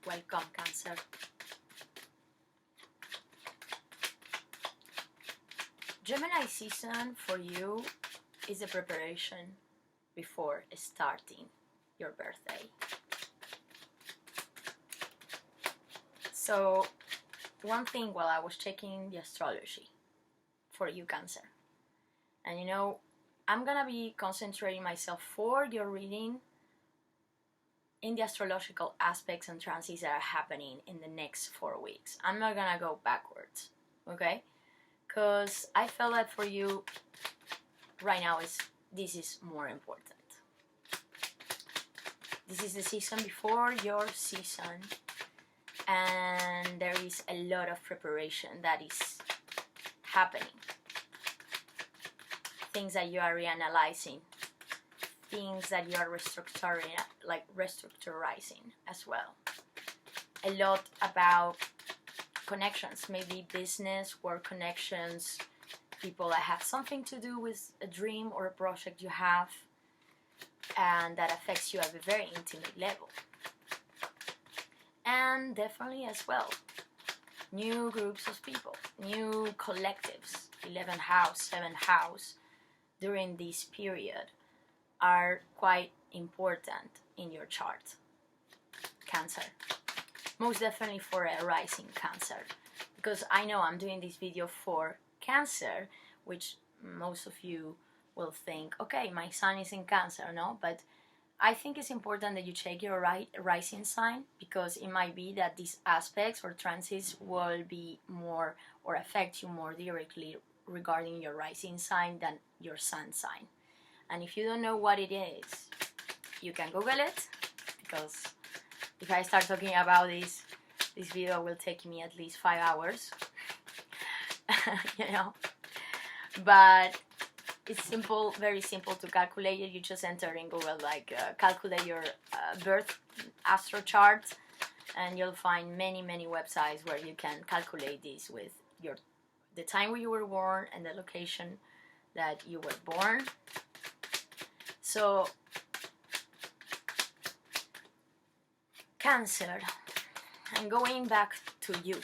Welcome, Cancer. Gemini season for you is a preparation before starting your birthday. So, one thing while I was checking the astrology for you, Cancer, and I'm gonna be concentrating myself for your reading in the astrological aspects and transits that are happening in the next 4 weeks. I'm not gonna go backwards, okay? Because I felt that for you right now this is more important. This is the season before your season, and there is a lot of preparation that is happening. Things that you are reanalyzing, things that you are restructuring as well. A lot about connections, maybe business, work connections, people that have something to do with a dream or a project you have, and that affects you at a very intimate level. And definitely as well, new groups of people, new collectives, 11th house, 7th house, during this period are quite important in your chart, Cancer. Most definitely for a rising Cancer, because I know I'm doing this video for Cancer, which most of you will think, okay, my sun is in Cancer, no? But I think it's important that you check your rising sign, because it might be that these aspects or transits will be more or affect you more directly regarding your rising sign than your sun sign. And if you don't know what it is, you can Google it, because if I start talking about this video will take me at least 5 hours, But it's simple, very simple to calculate it. You just enter in Google, calculate your birth astro chart, and you'll find many websites where you can calculate this with the time where you were born and the location that you were born. So, Cancer, and going back to you,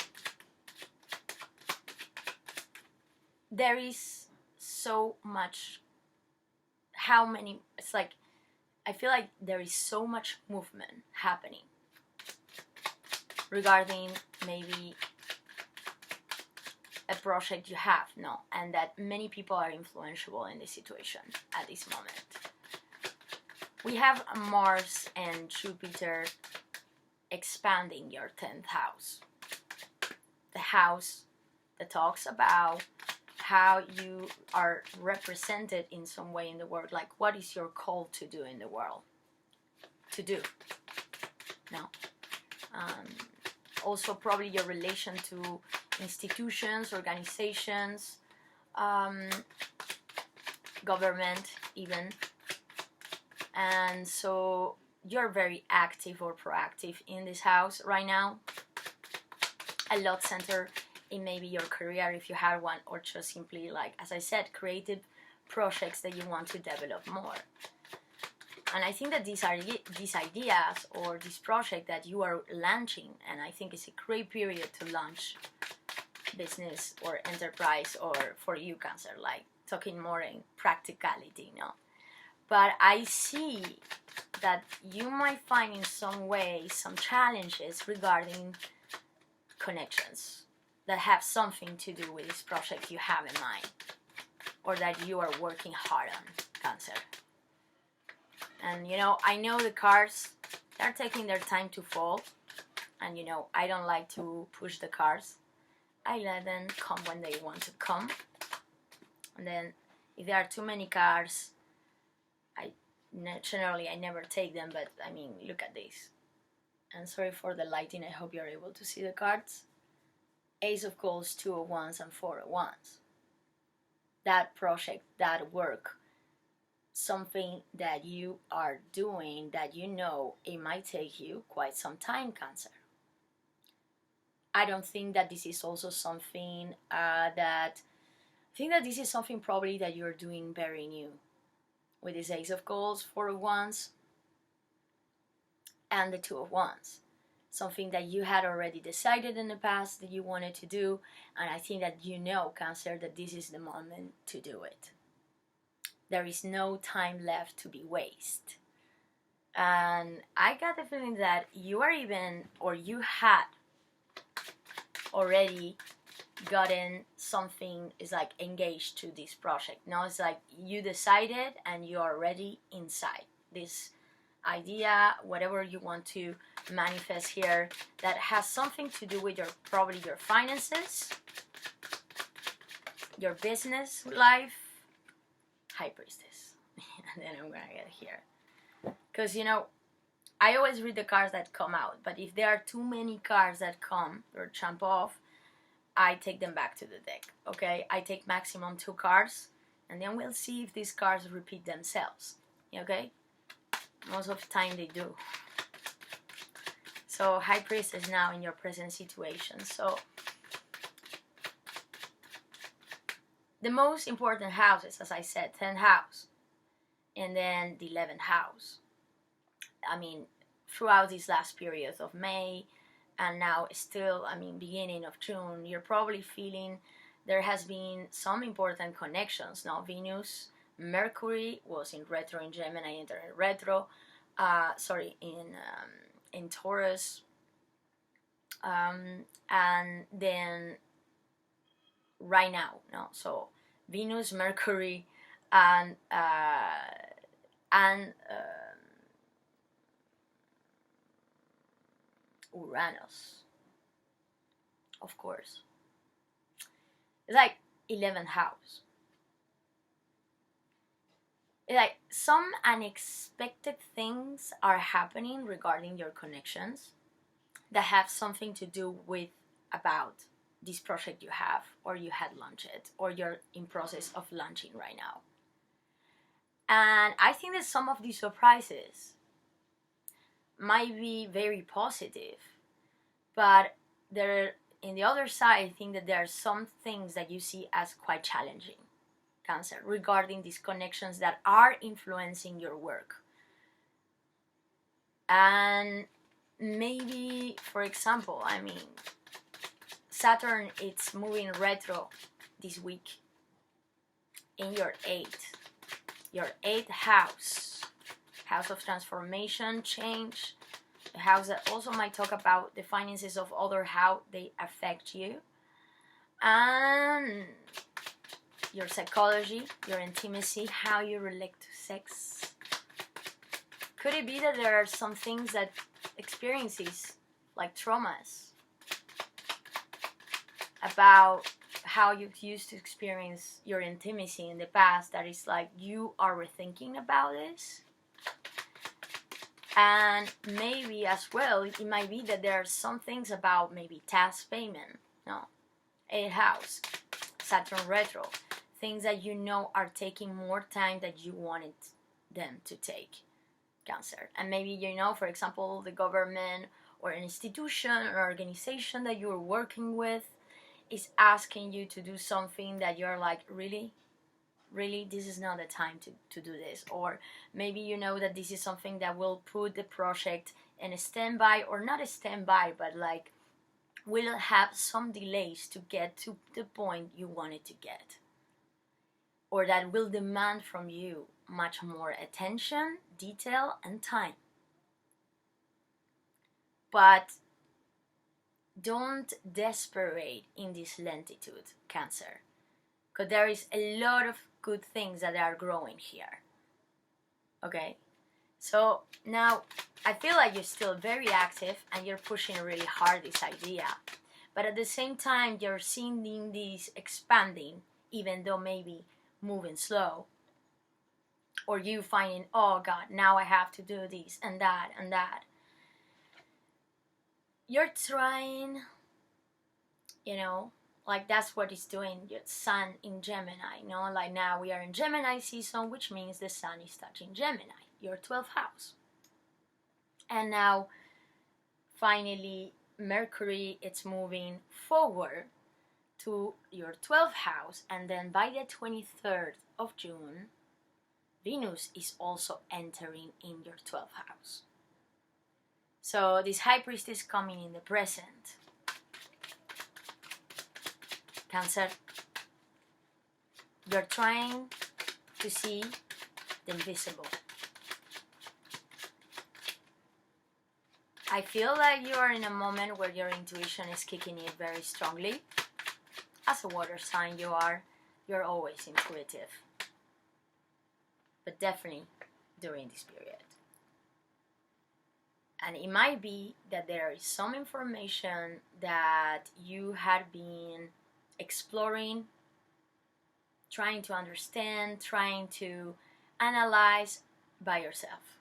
there is so much, I feel like there is so much movement happening regarding maybe a project you have, and that many people are influential in this situation at this moment. We have Mars and Jupiter expanding your 10th house, the house that talks about how you are represented in some way in the world, like what is your call to do in the world, also probably your relation to institutions, organizations, government even. And so you're very active or proactive in this house right now. A lot centered in maybe your career if you have one, or just simply, like as I said, creative projects that you want to develop more. And I think that these ideas or this project that you are launching, and I think it's a great period to launch business or enterprise, or for you, Cancer, like talking more in practicality, But I see that you might find in some way some challenges regarding connections that have something to do with this project you have in mind, or that you are working hard on, Cancer. And I know the cards, they're taking their time to fall, and I don't like to push the cards. I let them come when they want to come, and then if there are too many cards, generally I never take them. But I mean, look at this, and sorry for the lighting, I hope you're able to see the cards. Ace of Cups, 2 of Wands, and 4 of Wands. That project, that work, something that you are doing that it might take you quite some time, Cancer. I don't think that this is also something I think that this is something probably that you're doing very new. With this Ace of Cups, 4 of Wands, and the 2 of Wands. something that you had already decided in the past that you wanted to do, and I think that you know, Cancer, that this is the moment to do it. There is no time left to be wasted. And I got the feeling that you are even, or you had already gotten something, is like engaged to this project. Now it's like you decided and you are already inside this idea, whatever you want to manifest here, that has something to do with your, probably your finances, your business life. High Priestess. And then I'm gonna get here, because you know, I always read the cards that come out, but if there are too many cards that come or jump off, I take them back to the deck. Okay, I take maximum 2 cards, and then we'll see if these cards repeat themselves. Okay, most of the time they do. So High Priestess is now in your present situation. So the most important houses, as I said, 10th house, and then the 11th house. I mean, throughout this last period of May, and now still, I mean, beginning of June, you're probably feeling there has been some important connections. Now, Venus, Mercury was in retro in Gemini, entered in retro, in Taurus, and then right now, no, so Venus, Mercury, and Uranus, of course. It's like 11th house. It's like some unexpected things are happening regarding your connections that have something to do with about this project you have, or you had launched it, or you're in process of launching right now. And I think that some of these surprises might be very positive, but there, in the other side, I think that there are some things that you see as quite challenging, Cancer, regarding these connections that are influencing your work. And maybe, for example, I mean, Saturn, it's moving retro this week in your 8th house of transformation, change, a house that also might talk about the finances of other, how they affect you, and your psychology, your intimacy, how you relate to sex. Could it be that there are some things that experiences, like traumas, about how you used to experience your intimacy in the past, that is like you are rethinking about this? And maybe as well, it might be that there are some things about maybe tax payment, no, 8th house, Saturn retro, things that you know are taking more time than you wanted them to take, Cancer. And maybe, you know, for example, the government or an institution or organization that you're working with is asking you to do something that you're like, really, this is not the time to do this. Or maybe you know that this is something that will put the project in a standby, or not a standby, but like will have some delays to get to the point you wanted to get, or that will demand from you much more attention, detail, and time. But don't desperate in this lentitude, Cancer, because there is a lot of good things that are growing here. Okay, so now I feel like you're still very active and you're pushing really hard this idea, but at the same time you're seeing these expanding, even though maybe moving slow, or you finding, oh God, now I have to do this and that and that. You're trying, you know, like that's what it's doing, your sun in Gemini, you know, like now we are in Gemini season, which means the sun is touching Gemini, your 12th house. And now, finally, Mercury, it's moving forward to your 12th house, and then by the 23rd of June, Venus is also entering in your 12th house. So this High Priestess coming in the present. Cancer, you're trying to see the invisible. I feel like you are in a moment where your intuition is kicking in very strongly. As a water sign you're always intuitive. But definitely during this period. And it might be that there is some information that you had been exploring, trying to understand, trying to analyze by yourself.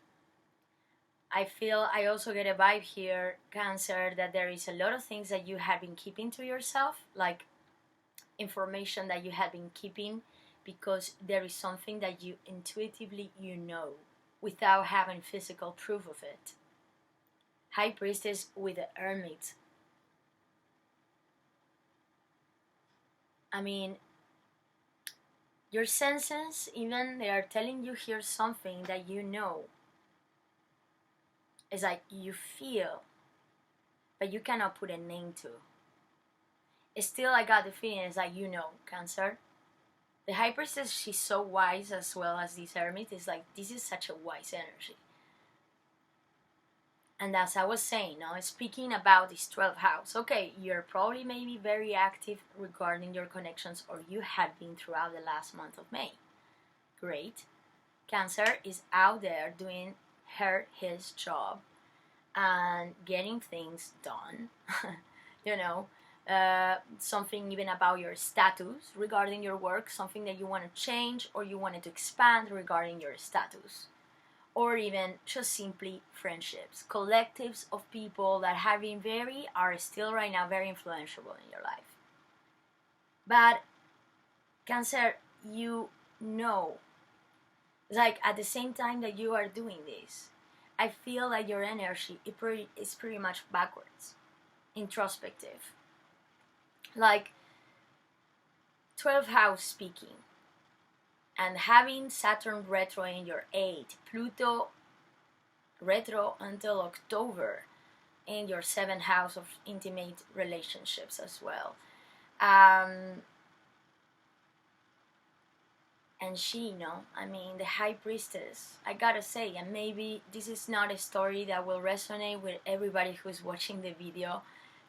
I also get a vibe here, Cancer, that there is a lot of things that you have been keeping to yourself, like information that you have been keeping because there is something that you intuitively know without having physical proof of it. High Priestess with the Hermit. I mean, your senses, even, they are telling you here something that you know. It's like you feel, but you cannot put a name to. It's still, I got the feeling, it's like Cancer. The High Priestess, she's so wise as well as this Hermit. It's like, this is such a wise energy. And as I was saying, speaking about this 12th house, okay, you're probably maybe very active regarding your connections, or you have been throughout the last month of May. Great. Cancer is out there doing his job and getting things done. Something even about your status regarding your work, something that you want to change or you wanted to expand regarding your status. Or even just simply friendships, collectives of people that are still right now very influential in your life. But Cancer, it's like at the same time that you are doing this, I feel like your energy is pretty much backwards, introspective. Like 12th house speaking. And having Saturn retro in your 8th, Pluto retro until October in your 7th house of intimate relationships as well. And she, the High Priestess, I gotta say, and maybe this is not a story that will resonate with everybody who's watching the video.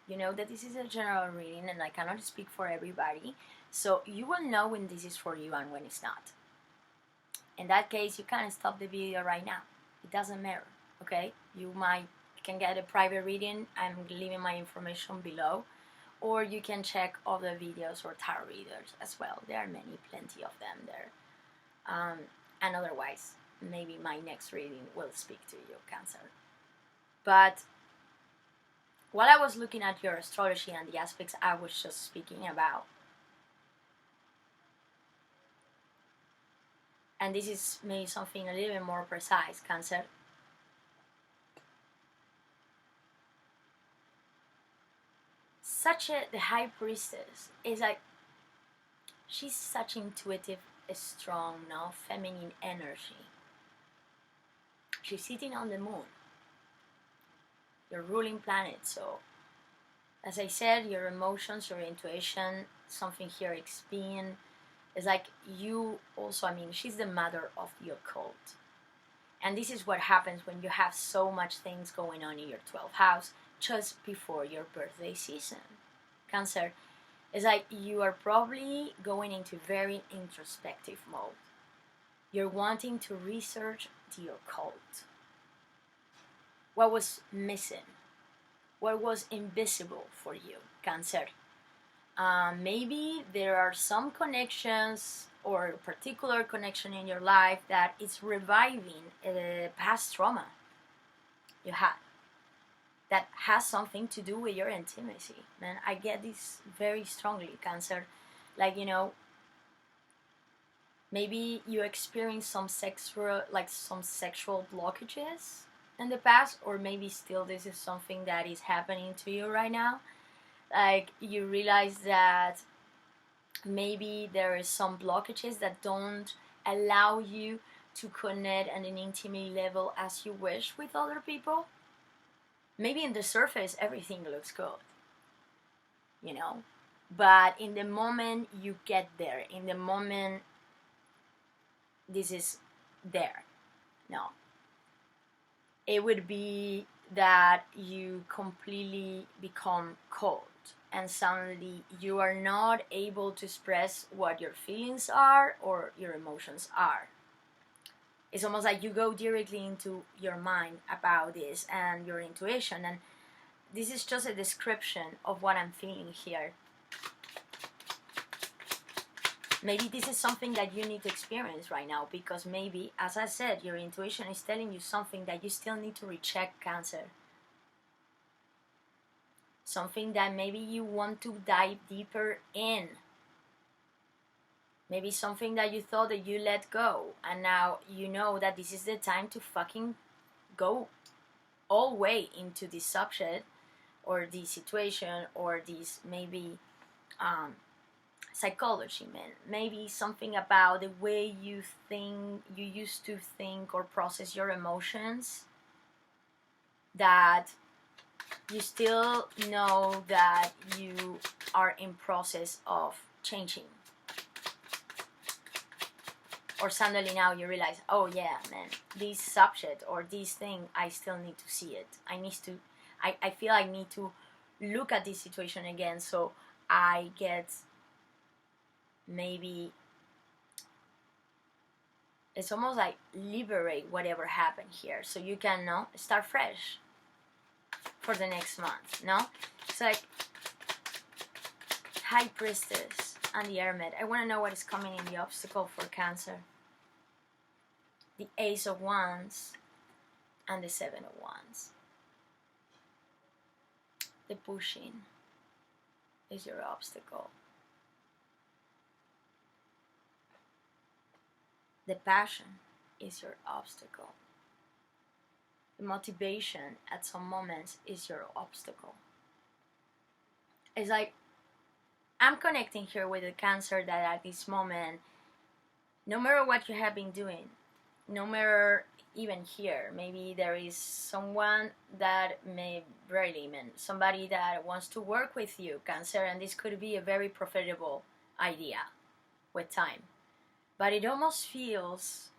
That this is a general reading and I cannot speak for everybody. So you will know when this is for you and when it's not. In that case, you can stop the video right now. It doesn't matter, okay? You can get a private reading. I'm leaving my information below. Or you can check other videos or tarot readers as well. There are plenty of them there. And otherwise, maybe my next reading will speak to you, Cancer. But while I was looking at your astrology and the aspects I was just speaking about, and this is maybe something a little bit more precise, Cancer. The High Priestess is like, she's such intuitive, strong, feminine energy. She's sitting on the moon, your ruling planet. So, as I said, your emotions, your intuition, something here is being. It's like you also, she's the mother of the occult. And this is what happens when you have so much things going on in your 12th house just before your birthday season. Cancer, it's like you are probably going into very introspective mode. You're wanting to research the occult. What was missing? What was invisible for you, Cancer? Maybe there are some connections or a particular connection in your life that is reviving a past trauma you had that has something to do with your intimacy. Man, I get this very strongly, Cancer. Like, maybe you experienced some sexual blockages in the past, or maybe still this is something that is happening to you right now. Like, you realize that maybe there is some blockages that don't allow you to connect at an intimate level as you wish with other people. maybe in the surface everything looks good, you know, but in the moment you get there, in the moment this is there, no, it would be that you completely become cold and suddenly you are not able to express what your feelings are or your emotions are. It's almost like you go directly into your mind about this and your intuition, and this is just a description of what I'm feeling here. Maybe this is something that you need to experience right now, because maybe, as I said, your intuition is telling you something that you still need to recheck, Cancer. Something that maybe you want to dive deeper in. Maybe something that you thought that you let go, and now you know that this is the time to fucking go all way into this subject or this situation or this maybe psychology, man. Maybe something about the way you think, you used to think or process your emotions, that you still know that you are in process of changing. Or suddenly now you realize, oh yeah, man, this subject or this thing, I still need to see it. I feel I need to look at this situation again, so I get maybe, it's almost like liberate whatever happened here, so you can start fresh for the next month. It's like High Priestess and the Hermit. I want to know what is coming in the obstacle for Cancer. The Ace of Wands and the Seven of Wands. The pushing is your obstacle. The passion is your obstacle. The motivation at some moments is your obstacle. It's like, I'm connecting here with the Cancer that at this moment, no matter what you have been doing, no matter even here, maybe there is someone that somebody that wants to work with you, Cancer, and this could be a very profitable idea with time. But it almost feels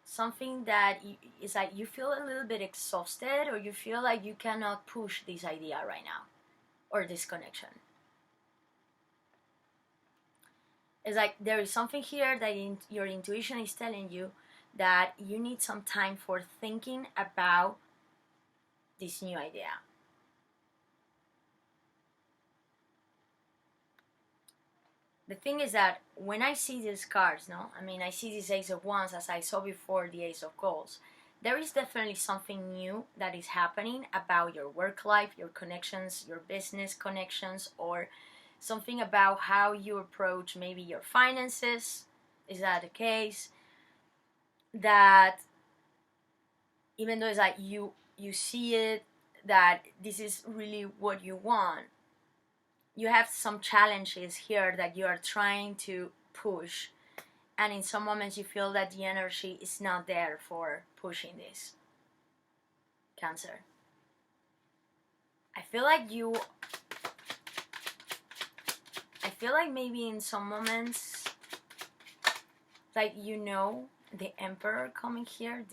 something that is like you feel a little bit exhausted, or you feel like you cannot push this idea right now, or this connection. It's like there is something here that your intuition is telling you that you need some time for thinking about this new idea. The thing is that when I see these cards, I see this Ace of Wands as I saw before the Ace of Cups. There is definitely something new that is happening about your work life, your connections, your business connections, or something about how you approach maybe your finances. Is that the case? That even though it's like you see it, that this is really what you want, you have some challenges here that you are trying to push, and in some moments you feel that the energy is not there for pushing this, Cancer. I feel like maybe in some moments, like the Emperor coming here.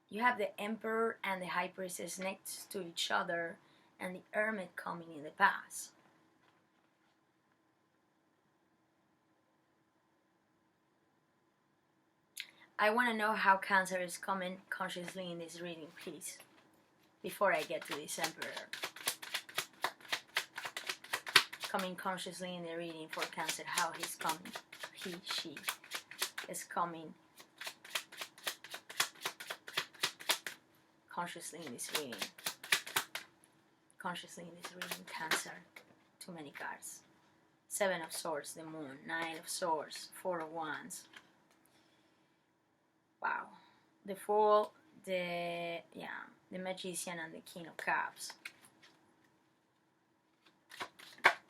You have the Emperor and the High Priestess next to each other, and the Hermit coming in the past. I want to know how Cancer is coming consciously in this reading, please, before I get to this Emperor. Coming consciously in the reading for Cancer, how he's coming. She is coming consciously in this reading. Consciously in this reading, Cancer. Too many cards. 7 of Swords, the Moon. 9 of Swords, 4 of Wands. Wow. The Fool, the Magician, and the King of Cups.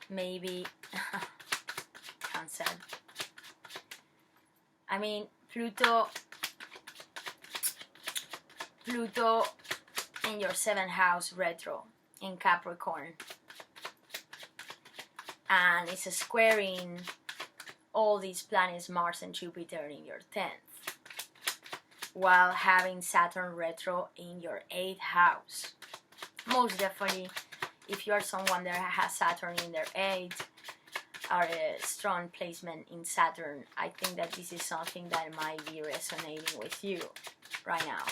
Maybe Cancer. Pluto Pluto in your 7th house retro in Capricorn, and it's squaring all these planets, Mars and Jupiter, in your 10th, while having Saturn retro in your 8th house. Most definitely, if you are someone that has Saturn in their 8th, or a strong placement in Saturn, I think that this is something that might be resonating with you right now.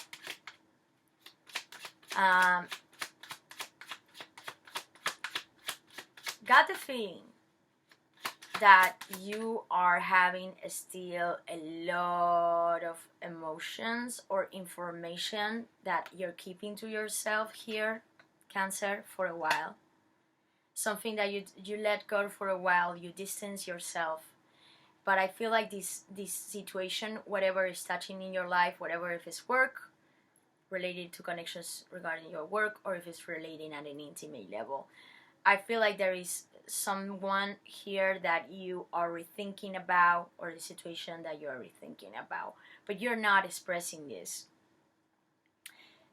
Got the feeling that you are having still a lot of emotions or information that you're keeping to yourself here, Cancer, for a while. Something that you let go for a while, you distance yourself. But I feel like this situation, whatever is touching in your life, whatever, if it's work, related to connections regarding your work, or if it's relating at an intimate level, I feel like there is someone here that you are rethinking about, or the situation that you are rethinking about, but you're not expressing this.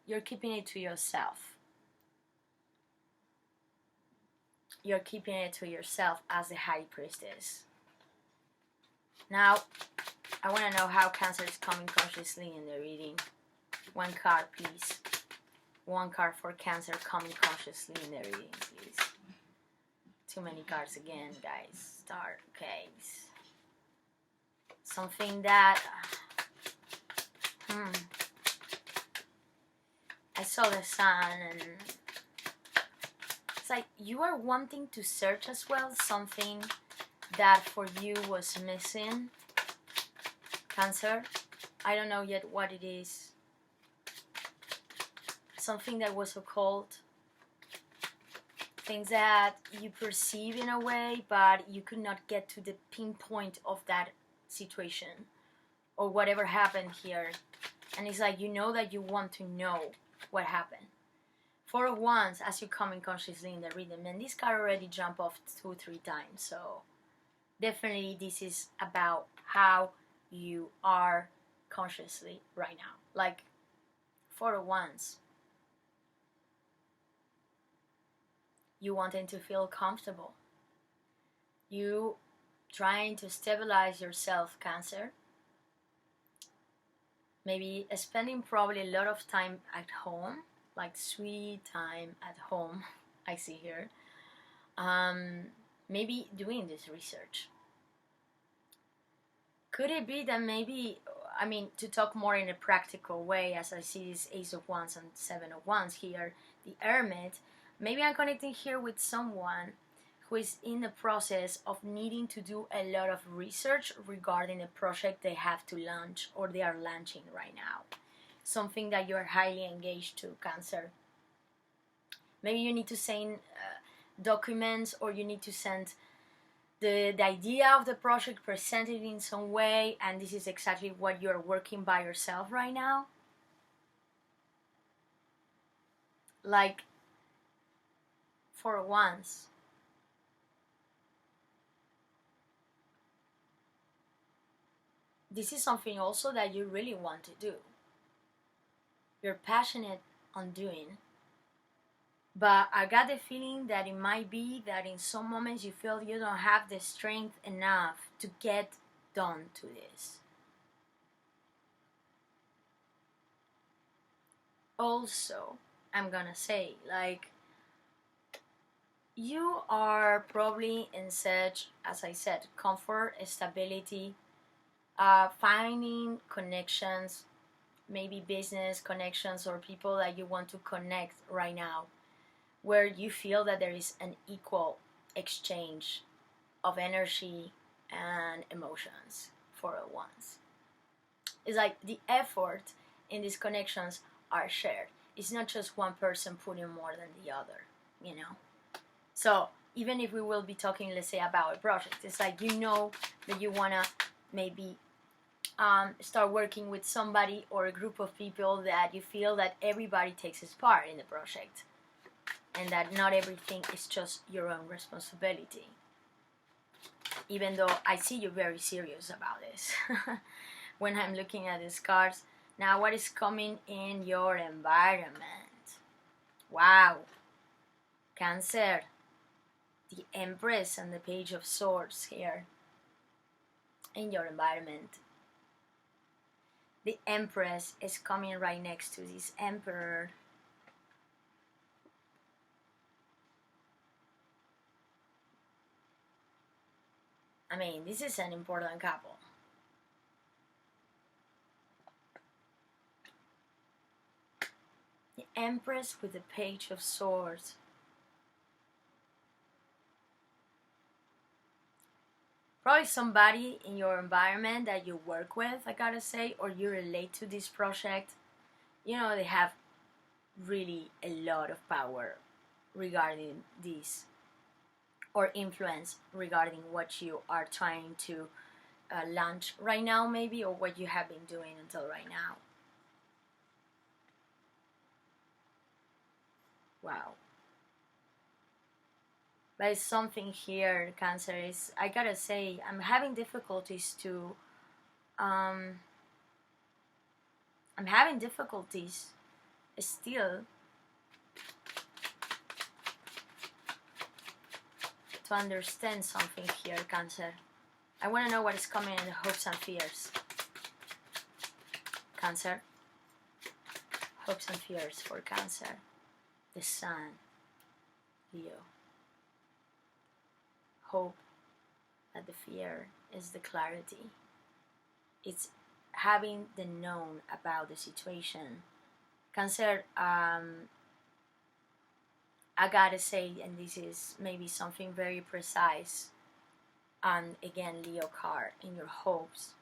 You're keeping it to yourself. You're keeping it to yourself as the High Priestess. Now, I want to know how Cancer is coming consciously in the reading. One card, please. One card for Cancer coming consciously in the reading, please. Too many cards again, guys. Start, okay. Something that... I saw the sun, and... it's like you are wanting to search as well something that for you was missing, Cancer. I don't know yet what it is. Something that was occult. Things that you perceive in a way, but you could not get to the pinpoint of that situation or whatever happened here. And it's like you know that you want to know what happened. For once, as you come in consciously in the rhythm, and this card already jumped off 2-3 times, so definitely this is about how you are consciously right now. Like, for once, you wanting to feel comfortable. You trying to stabilize yourself, Cancer. Maybe spending probably a lot of time at home, like sweet time at home, I see here. Maybe doing this research. Could it be that maybe, I mean, to talk more in a practical way, as I see this Ace of Wands and Seven of Wands here, the Hermit, maybe I'm connecting here with someone who is in the process of needing to do a lot of research regarding a project they have to launch or they are launching right now. Something that you're highly engaged to, Cancer. Maybe you need to send documents, or you need to send the idea of the project, present it in some way, and this is exactly what you're working by yourself right now. Like, for once, this is something also that you really want to do. You're passionate on doing. But I got the feeling that it might be that in some moments you feel you don't have the strength enough to get done to this. Also, I'm gonna say, like, you are probably in search, as I said, comfort, stability, finding connections, maybe business connections or people that you want to connect right now, where you feel that there is an equal exchange of energy and emotions for once. It's like the effort in these connections are shared. It's not just one person putting more than the other, you know? So even if we will be talking, let's say, about a project, it's like you know that you want to maybe start working with somebody or a group of people that you feel that everybody takes its part in the project, and that not everything is just your own responsibility. Even though I see you very serious about this when I'm looking at these cards. Now what is coming in your environment? Wow. Cancer. The Empress and the Page of Swords here in your environment. The Empress is coming right next to this Emperor. I mean, this is an important couple. The Empress with the Page of Swords. Probably somebody in your environment that you work with, I gotta say, or you relate to this project. You know, they have really a lot of power regarding this, or influence regarding what you are trying to launch right now, maybe, or what you have been doing until right now. Wow. But it's something here, Cancer, is, I gotta say, I'm having difficulties to, I'm having difficulties still to understand something here, Cancer. I want to know what is coming in the hopes and fears. Cancer. Hopes and fears for Cancer. The Sun. Leo. Hope that the fear is the clarity. It's having the known about the situation. Cancer, I gotta say, and this is maybe something very precise, and again, Leo card in your hopes,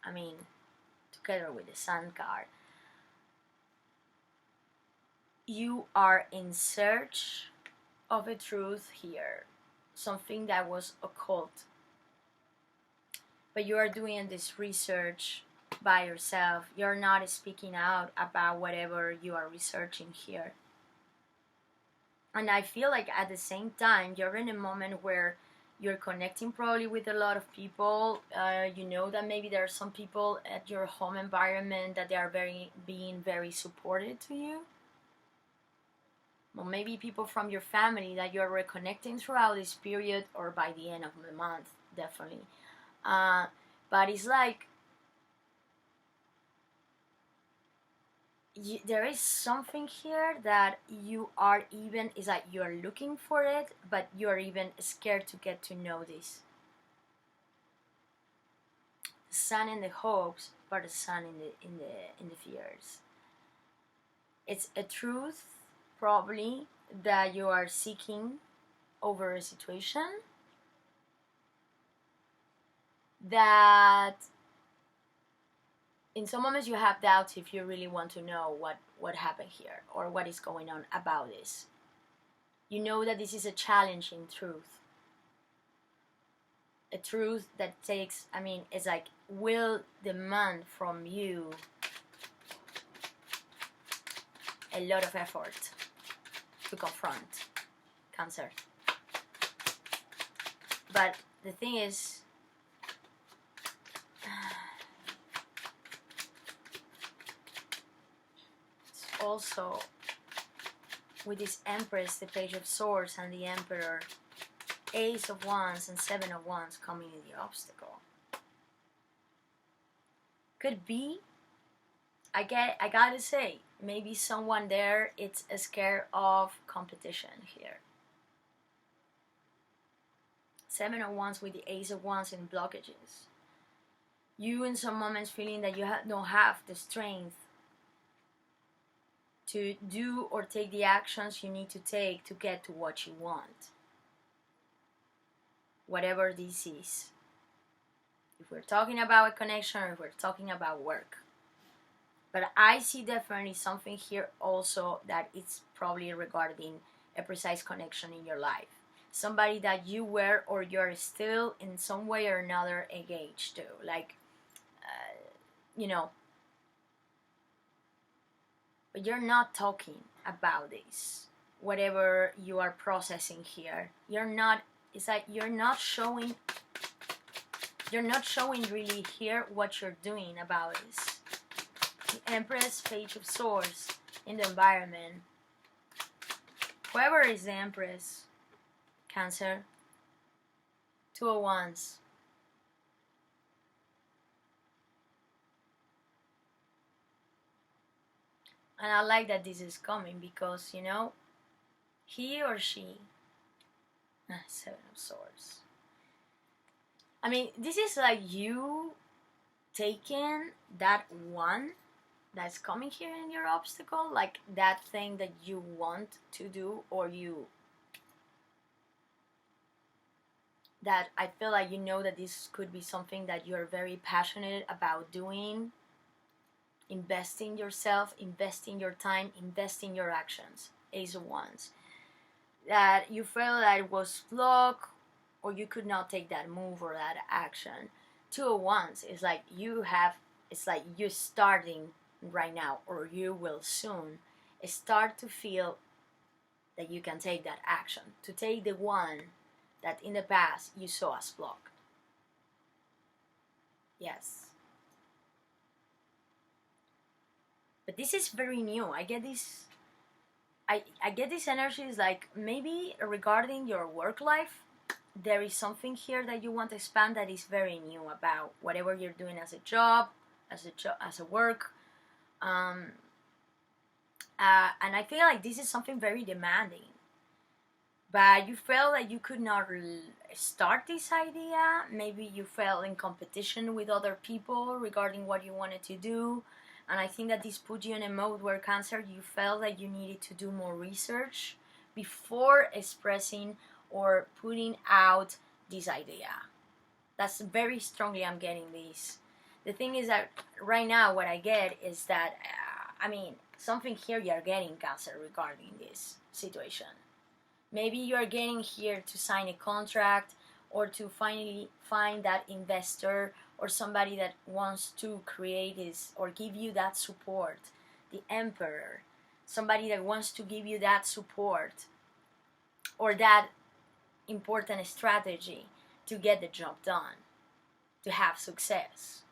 I mean, together with the Sun card, you are in search of a truth here, something that was occult, but you are doing this research by yourself. You're not speaking out about whatever you are researching here. And I feel like at the same time, you're in a moment where you're connecting probably with a lot of people. You know that maybe there are some people at your home environment that they are being very supportive to you. Well, maybe people from your family that you're reconnecting throughout this period, or by the end of the month, definitely. But it's like there is something here that you are even, is like you're looking for it, but you're even scared to get to know this. The Sun in the hopes, but the Sun in the fears. It's a truth, probably, that you are seeking over a situation that in some moments you have doubts if you really want to know what happened here or what is going on about this. You know that this is a challenging truth. A truth that takes, I mean, it's like will demand from you a lot of effort to confront, Cancer. But the thing is, it's also with this Empress, the Page of Swords, and the Emperor, Ace of Wands and Seven of Wands coming in the obstacle. Could be, I gotta say, maybe someone there it's scared of competition here. Seven of Wands with the Ace of Wands in blockages. You in some moments feeling that you don't have the strength to do or take the actions you need to take to get to what you want. Whatever this is. If we're talking about a connection or if we're talking about work. But I see definitely something here also that it's probably regarding a precise connection in your life. Somebody that you were or you're still in some way or another engaged to. Like, you know. But you're not talking about this. Whatever you are processing here. You're not, it's like you're not showing really here what you're doing about this. The Empress, Page of Swords in the environment. Whoever is the Empress, Cancer, 2 of Wands. And I like that this is coming because, you know, he or she, 7 of Swords. I mean, this is like you taking that one that's coming here in your obstacle, like that thing that you want to do, or that I feel like you know that this could be something that you're very passionate about doing, investing yourself, investing your time, investing your actions. Ace of Wands. That you felt that it was blocked, or you could not take that move or that action. 2 of Wands is like it's like you're starting right now, or you will soon start to feel that you can take that action, to take the one that in the past you saw as blocked. Yes. But this is very new. I get this energies like maybe regarding your work life, there is something here that you want to expand that is very new about whatever you're doing as a job, as a work. And I feel like this is something very demanding. But you felt that you could not start this idea. Maybe you felt in competition with other people regarding what you wanted to do. And I think that this put you in a mode where, Cancer, you felt that you needed to do more research before expressing or putting out this idea. That's very strongly I'm getting this. The thing is that right now what I get is that, something here you're getting, Cancer, regarding this situation. Maybe you're getting here to sign a contract, or to finally find that investor or somebody that wants to create this or give you that support. The Emperor, somebody that wants to give you that support or that important strategy to get the job done, to have success,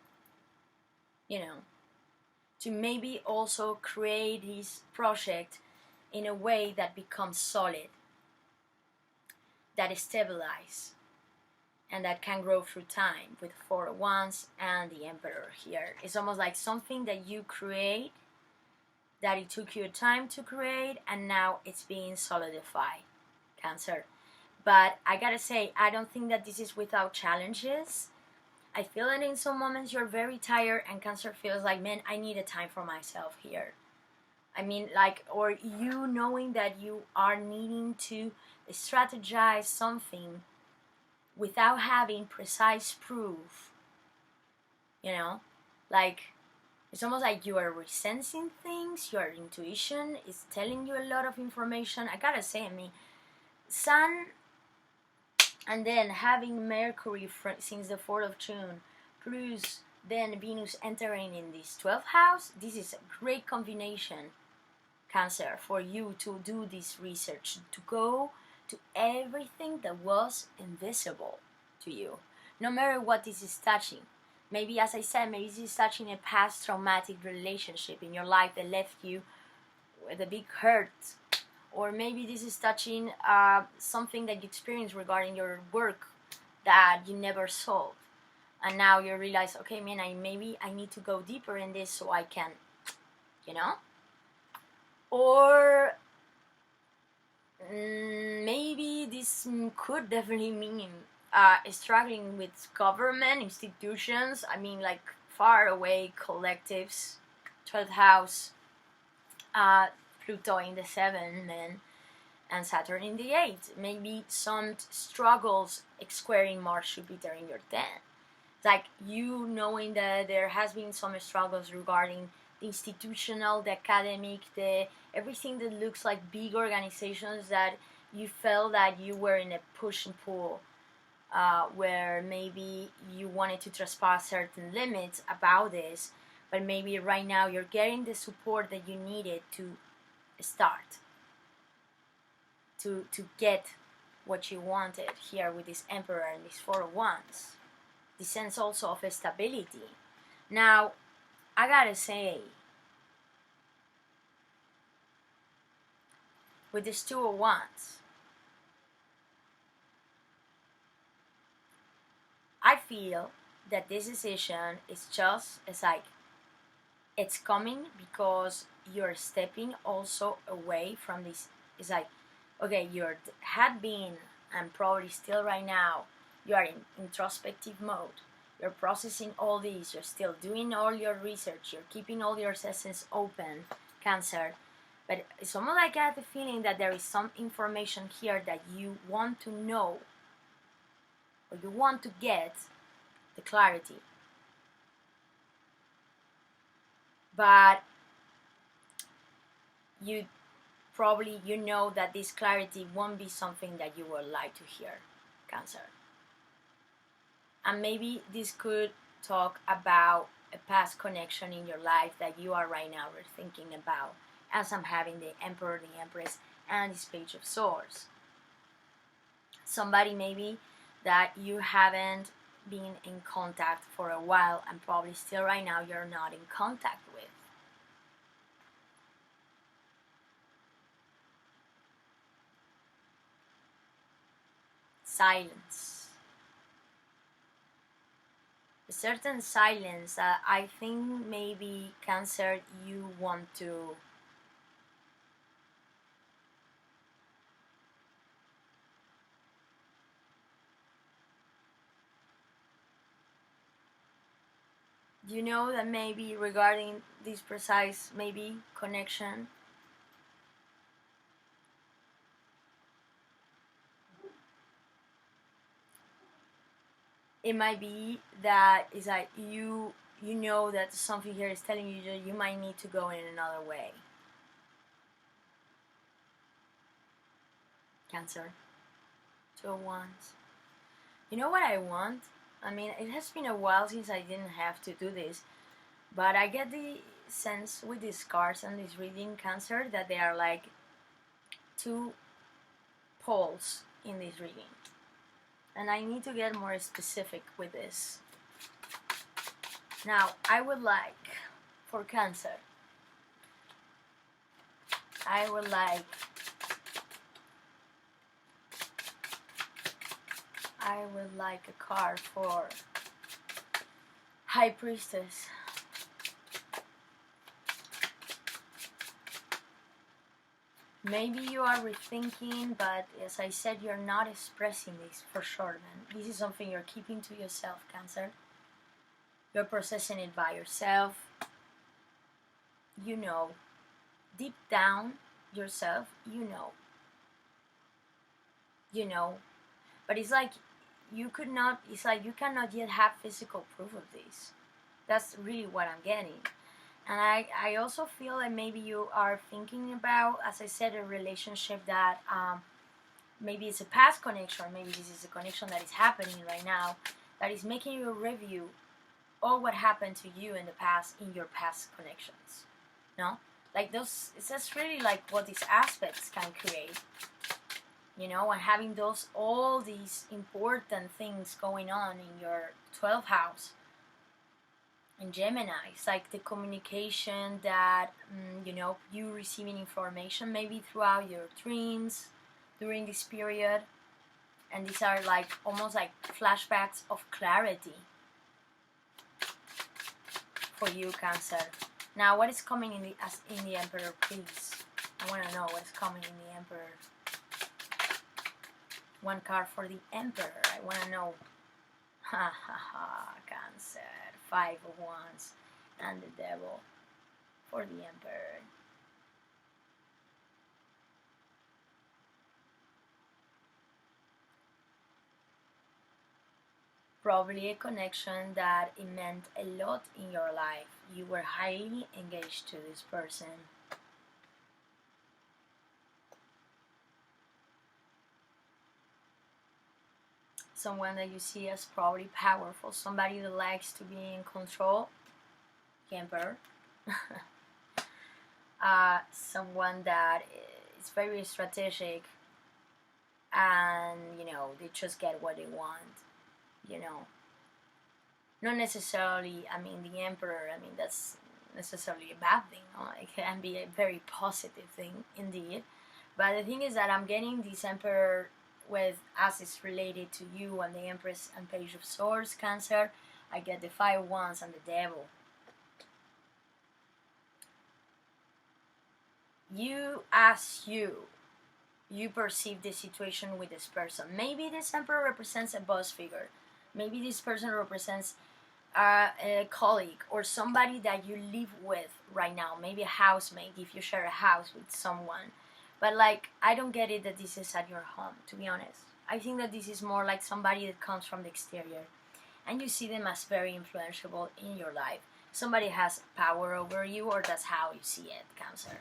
you know, to maybe also create this project in a way that becomes solid, that is stabilized, and that can grow through time, with 4 of Wands and the Emperor here. It's almost like something that you create, that it took you time to create, and now it's being solidified, Cancer. But I gotta say, I don't think that this is without challenges. I feel that in some moments you're very tired, and Cancer feels like, man, I need a time for myself here. Or you knowing that you are needing to strategize something without having precise proof, it's almost like you are resensing things. Your intuition is telling you a lot of information. I gotta say, Sun, and then having Mercury since the 4th of June, plus then Venus entering in this 12th house, this is a great combination, Cancer, for you to do this research, to go to everything that was invisible to you, no matter what this is touching. Maybe, as I said, maybe this is touching a past traumatic relationship in your life that left you with a big hurt, or maybe this is touching something that you experienced regarding your work that you never solved, and now you realize, okay, maybe I need to go deeper in this so I can, or maybe this could definitely mean struggling with government institutions. Like far away collectives. 12th house, Pluto in the 7th, and Saturn in the 8th. Maybe some struggles squaring Mars, Jupiter in your 10th. Like you knowing that there has been some struggles regarding the institutional, the academic, everything that looks like big organizations, that you felt that you were in a push and pull, where maybe you wanted to trespass certain limits about this, but maybe right now you're getting the support that you needed to start, to get what you wanted here with this Emperor and this 4 of Wands. The sense also of stability. Now, I gotta say, with this Two of Wands, I feel that this decision is just, it's like, it's coming because you're stepping also away from this. It's like, okay, you had been, and probably still right now, you are in introspective mode. You're processing all these, you're still doing all your research, you're keeping all your sessions open, Cancer. But it's almost like I have the feeling that there is some information here that you want to know, or you want to get the clarity. But you probably, you know that this clarity won't be something that you would like to hear, Cancer. And maybe this could talk about a past connection in your life that you are right now thinking about, as I'm having the Emperor, the Empress, and this Page of Swords. Somebody maybe that you haven't been in contact for a while, and probably still right now you're not in contact with. Silence. A certain silence that I think maybe, Cancer, you want to you know that maybe regarding this precise maybe connection, it might be that it's like you know that something here is telling you that you might need to go in another way. Cancer. Two of Wands. You know what I want? I mean, it has been a while since I didn't have to do this, but I get the sense with these cards and this reading, Cancer, that they are like two poles in this reading. And I need to get more specific with this. Now, I would like, for Cancer, I would like a card for High Priestess. Maybe you are rethinking, but as I said, you're not expressing this for sure, man. This is something you're keeping to yourself, Cancer. You're processing it by yourself. You know, deep down yourself, you know. You know, but it's like you cannot yet have physical proof of this. That's really what I'm getting. And I also feel like maybe you are thinking about, as I said, a relationship that maybe it's a past connection, or maybe this is a connection that is happening right now, that is making you review all what happened to you in the past, in your past connections. No? Like those, it's just really like what these aspects can create. You know, and having all these important things going on in your 12th house. In Gemini, it's like the communication that, you know, you receiving information maybe throughout your dreams during this period. And these are like almost like flashbacks of clarity for you, Cancer. Now, what is coming in the Emperor, please? I want to know what's coming in the Emperor. One card for the Emperor. I want to know. Ha ha ha, Cancer. 5 of Wands and the Devil for the Emperor. Probably a connection that it meant a lot in your life. You were highly engaged to this person. Someone that you see as probably powerful, somebody that likes to be in control, Emperor. Someone that is very strategic, and you know, they just get what they want, you know. Not necessarily, I mean, the Emperor, I mean, that's necessarily a bad thing, no? It can be a very positive thing indeed, But the thing is that I'm getting this Emperor with, as it's related to you, and the Empress and Page of Swords, Cancer. I get the Five of Wands and the Devil. You, as you perceive the situation with this person. Maybe this Emperor represents a boss figure. Maybe this person represents a colleague or somebody that you live with right now. Maybe a housemate if you share a house with someone. But like, I don't get it that this is at your home, to be honest. I think that this is more like somebody that comes from the exterior. And you see them as very influential in your life. Somebody has power over you, or that's how you see it, Cancer.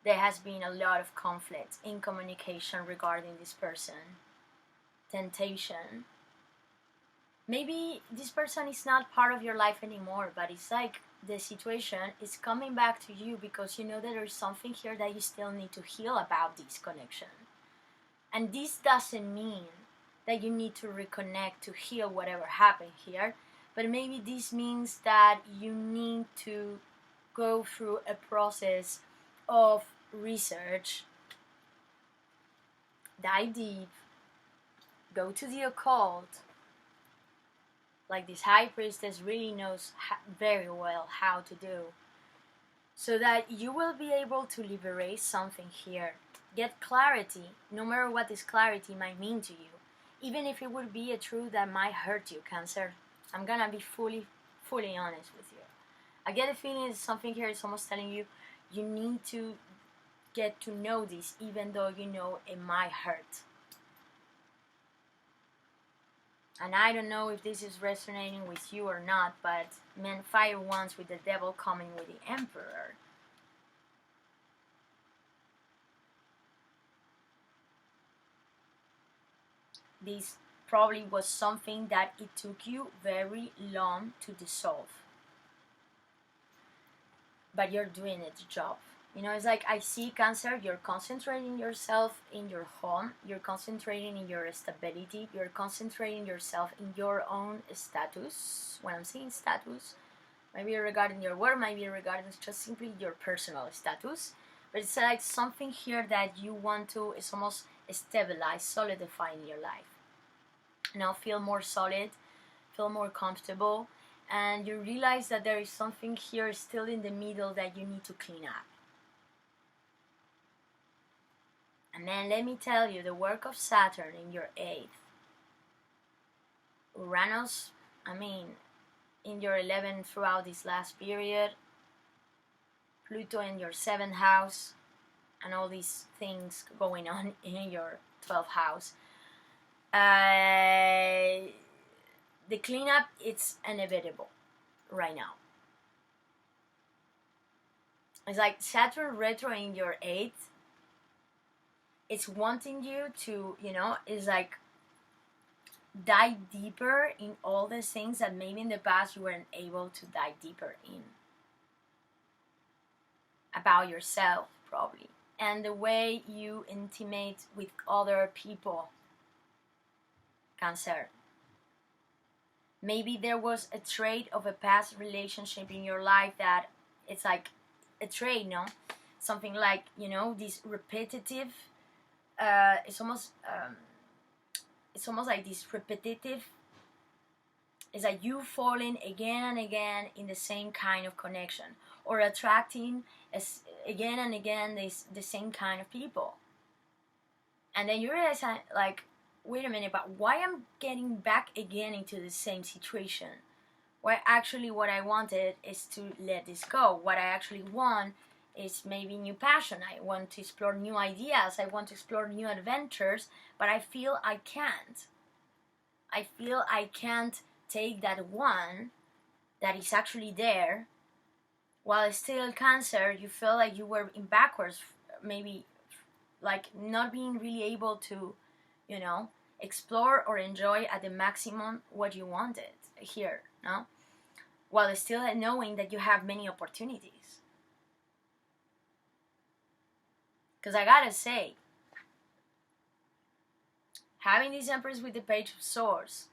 There has been a lot of conflict in communication regarding this person. Temptation. Maybe this person is not part of your life anymore, but it's like the situation is coming back to you because you know that there's something here that you still need to heal about this connection. And this doesn't mean that you need to reconnect to heal whatever happened here, but maybe this means that you need to go through a process of research, dive deep, go to the occult, like this High Priestess really knows very well how to do, so that you will be able to liberate something here. Get clarity, no matter what this clarity might mean to you. Even if it would be a truth that might hurt you, Cancer. I'm gonna be fully honest with you. I get a feeling that something here is almost telling you, you need to get to know this, even though you know it might hurt. And I don't know if this is resonating with you or not, but man, Five of Wands with the Devil coming with the Emperor. This probably was something that it took you very long to dissolve. But you're doing its job. You know, it's like I see, Cancer, you're concentrating yourself in your home, you're concentrating in your stability, you're concentrating yourself in your own status. When I'm saying status, maybe regarding your work, maybe regarding just simply your personal status. But it's like something here that you want to, it's almost stabilize, solidify in your life. Now feel more solid, feel more comfortable, and you realize that there is something here still in the middle that you need to clean up. And then let me tell you, the work of Saturn in your 8th, Uranus, in your 11th throughout this last period, Pluto in your 7th house, and all these things going on in your 12th house. The cleanup, it's inevitable right now. It's like Saturn retro in your 8th, it's wanting you to, it's like dive deeper in all the things that maybe in the past you weren't able to dive deeper in. About yourself, probably. And the way you intimate with other people, Cancer. Maybe there was a trait of a past relationship in your life that it's like a trait, no? Something like, this repetitive, it's almost like this repetitive, it's like you falling again and again in the same kind of connection, or attracting again and again the same kind of people. And then you realize, like, wait a minute, but why I'm getting back again into the same situation? Why actually what I wanted is to let this go. What I actually want is maybe new passion. I want to explore new ideas. I want to explore new adventures, but I feel I can't. I feel I can't take that one that is actually there. While it's still Cancer, you feel like you were in backwards, maybe like not being really able to, explore or enjoy at the maximum what you wanted here, no? While still knowing that you have many opportunities. Because I gotta say, having this Empress with the Page of Swords,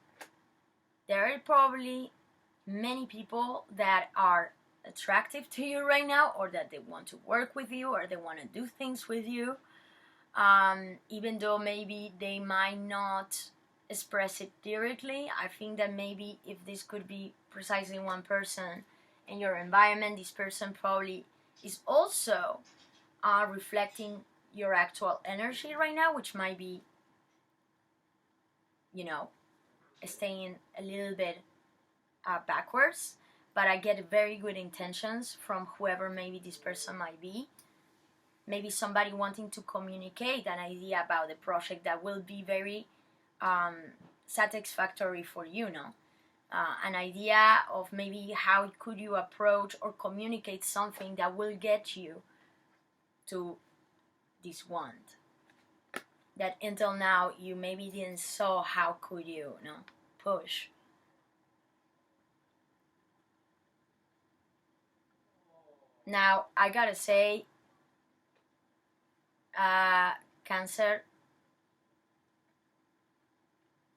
there are probably many people that are attractive to you right now, or that they want to work with you, or they want to do things with you, even though maybe they might not express it directly. I think that maybe if this could be precisely one person in your environment, this person probably is also reflecting your actual energy right now, which might be, you know, staying a little bit backwards. But I get very good intentions from whoever maybe this person might be. Maybe somebody wanting to communicate an idea about the project that will be very satisfactory for you, no? An idea of maybe how could you approach or communicate something that will get you to this want that until now you maybe didn't saw how could you, push. Now I gotta say, Cancer,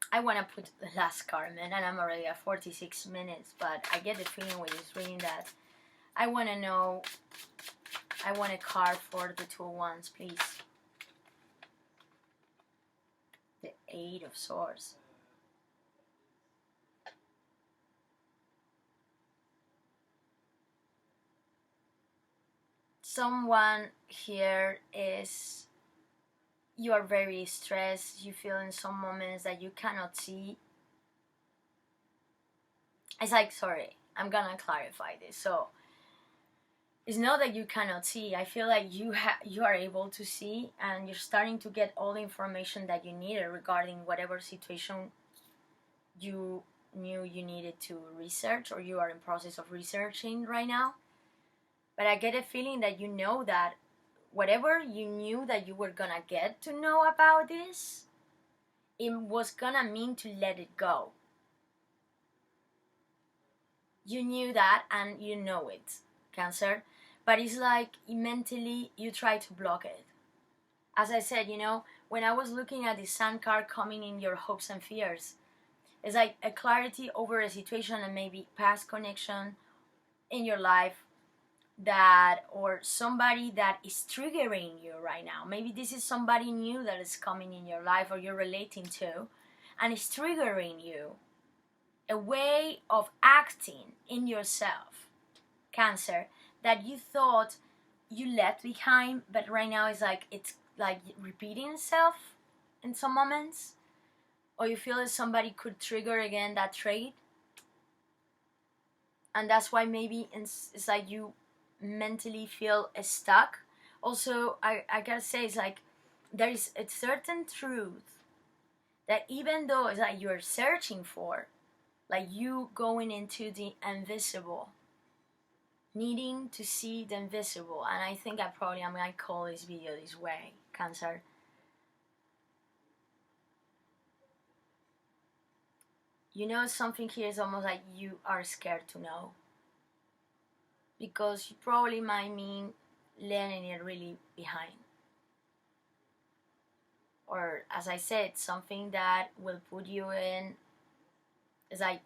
I want to put the last card, man, and I'm already at 46 minutes, but I get the feeling with this reading that I want to know, I want a card for the Two of Wands, please. The Eight of Swords. Someone here is, you are very stressed, you feel in some moments that you cannot see. It's like, sorry, I'm gonna clarify this. So it's not that you cannot see. I feel like you are able to see, and you're starting to get all the information that you needed regarding whatever situation you knew you needed to research, or you are in process of researching right now. But I get a feeling that you know that whatever you knew that you were gonna get to know about this, it was gonna mean to let it go. You knew that, and you know it, Cancer. But it's like mentally you try to block it. As I said, when I was looking at the Sun card coming in your hopes and fears, it's like a clarity over a situation and maybe past connection in your life, that, or somebody that is triggering you right now. Maybe this is somebody new that is coming in your life, or you're relating to, and is triggering you. A way of acting in yourself, Cancer, that you thought you left behind, but right now it's like repeating itself in some moments, or you feel that somebody could trigger again that trait, and that's why maybe it's like you mentally feel stuck. Also, I gotta say, it's like there is a certain truth that even though it's like you're searching for, like you going into the invisible, needing to see the invisible, and I think I'm gonna call this video this way, Cancer. Something here is almost like you are scared to know, because you probably might mean letting it really behind. Or, as I said, something that will put you in, it's like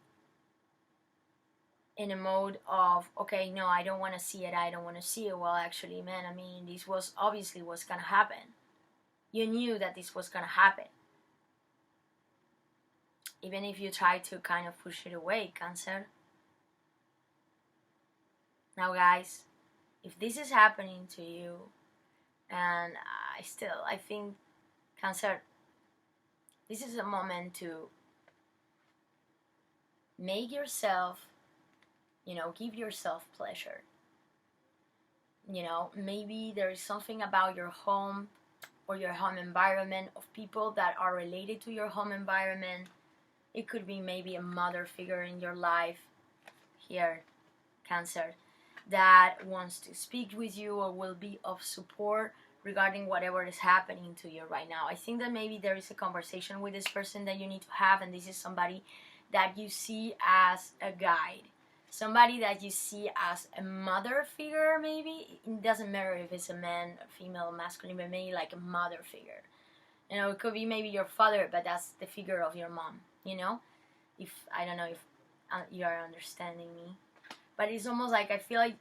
in a mode of, okay, no, I don't want to see it, well, actually, man, this was obviously what's gonna happen. You knew that this was gonna happen, even if you try to kind of push it away, Cancer. Now, guys, if this is happening to you, and I think, Cancer, this is a moment to make yourself, give yourself pleasure. Maybe there is something about your home or your home environment, of people that are related to your home environment. It could be maybe a mother figure in your life here, Cancer, that wants to speak with you or will be of support regarding whatever is happening to you right now. I think that maybe there is a conversation with this person that you need to have, and this is somebody that you see as a guide, somebody that you see as a mother figure. Maybe it doesn't matter if it's a man, a female, masculine, but maybe like a mother figure. It could be maybe your father, but that's the figure of your mom. If I don't know if you are understanding me. but it's almost like I feel like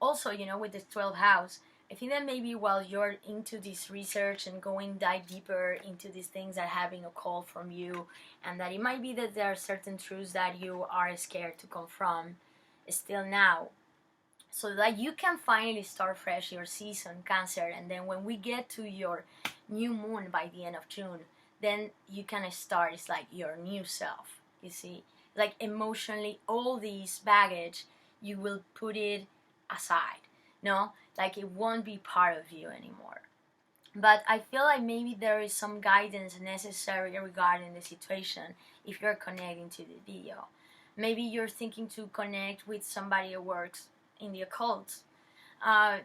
also, you know, with the 12th house, I think that maybe while you're into this research and going dive deeper into these things that are having a call from you, and that it might be that there are certain truths that you are scared to confront still now, so that you can finally start fresh your season, Cancer. And then when we get to your new moon by the end of June, then you can start, it's like your new self, you see, like emotionally, all these baggage, you will put it aside, no, like it won't be part of you anymore. But I feel like maybe there is some guidance necessary regarding the situation if you're connecting to the video. Maybe you're thinking to connect with somebody who works in the occult,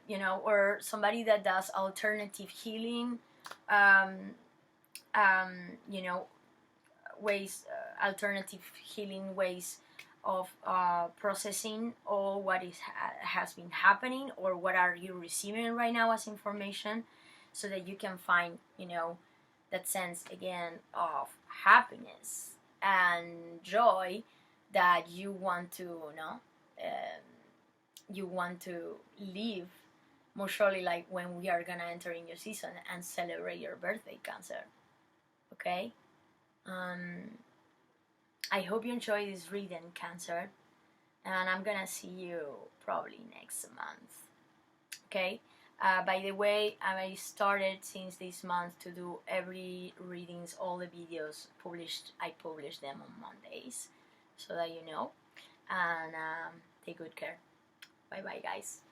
you know, or somebody that does alternative healing, you know, ways, alternative healing ways of processing all what is has been happening, or what are you receiving right now as information, so that you can find, you know, that sense again of happiness and joy that you want to, you know, you want to live, most surely, like when we are gonna enter in your season and celebrate your birthday, Cancer. Okay. I hope you enjoy this reading, Cancer, and I'm gonna see you probably next month. Okay. By the way, I started since this month to do every readings, all the videos published. I publish them on Mondays, so that you know. And take good care. Bye bye, guys.